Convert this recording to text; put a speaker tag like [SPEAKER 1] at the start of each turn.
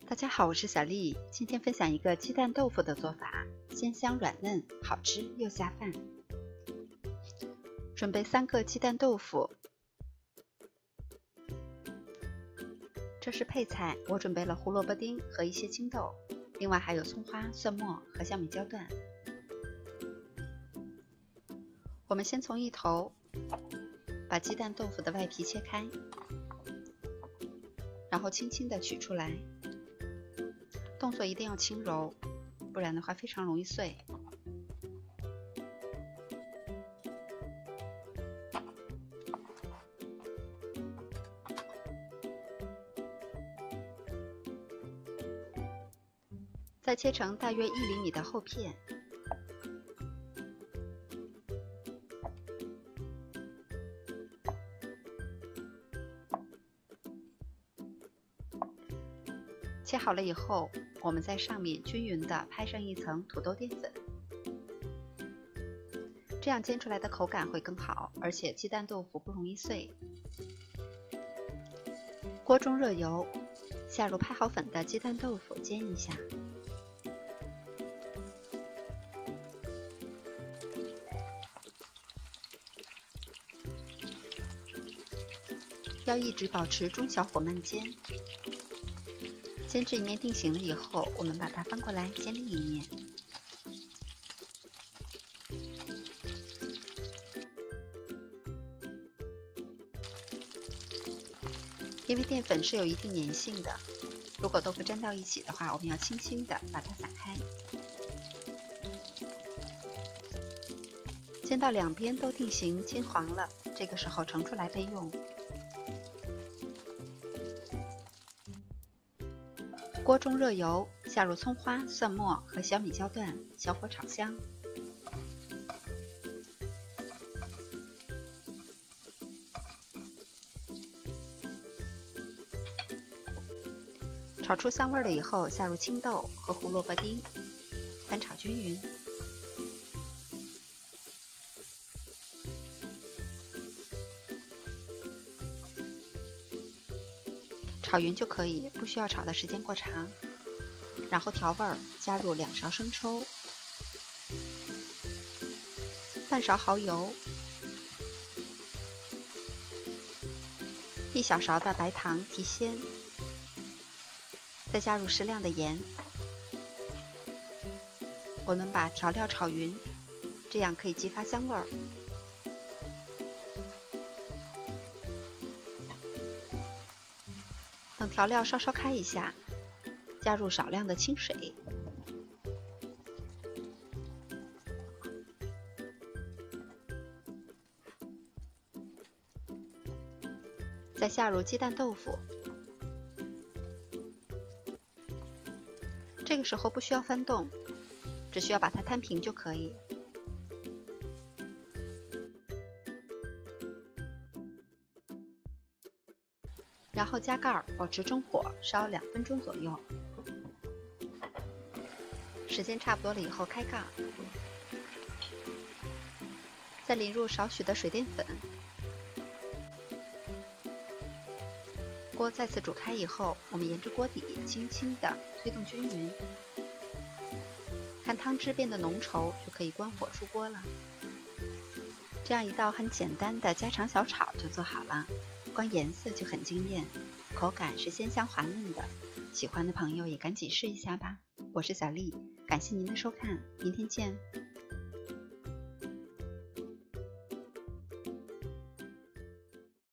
[SPEAKER 1] 大家好，我是小丽，今天分享一个鸡蛋豆腐的做法，鲜香软嫩，好吃又下饭。准备3个鸡蛋豆腐，这是配菜，我准备了胡萝卜丁和一些青豆，另外还有葱花、蒜末和小米椒段。我们先从一头把鸡蛋豆腐的外皮切开，然后轻轻地取出来，动作一定要轻柔，不然的话非常容易碎。再切成大约1厘米的厚片。切好了以后，我们在上面均匀地拍上一层土豆淀粉，这样煎出来的口感会更好，而且鸡蛋豆腐不容易碎。锅中热油，下入拍好粉的鸡蛋豆腐煎一下。要一直保持中小火慢煎。煎至一面定型了以后，我们把它翻过来煎另一面。因为淀粉是有一定粘性的，如果豆腐粘到一起的话，我们要轻轻地把它散开。煎到两边都定型金黄了，这个时候盛出来备用。锅中热油，下入葱花、蒜末和小米椒段，小火炒香。炒出香味了以后，下入青豆和胡萝卜丁，翻炒均匀。炒匀就可以，不需要炒的时间过长。然后调味儿，加入2勺生抽，半勺蚝油，1小勺的白糖提鲜，再加入适量的盐。我们把调料炒匀，这样可以激发香味儿。等调料稍稍开一下，加入少量的清水，再下入鸡蛋豆腐。这个时候不需要翻动，只需要把它摊平就可以。然后加盖儿，保持中火烧2分钟左右。时间差不多了以后开盖，再淋入少许的水淀粉。锅再次煮开以后，我们沿着锅底轻轻地推动均匀，看汤汁变得浓稠就可以关火出锅了。这样一道很简单的家常小炒就做好了。光颜色就很惊艳，口感是鲜香滑嫩的，喜欢的朋友也赶紧试一下吧。我是小丽，感谢您的收看，明天见。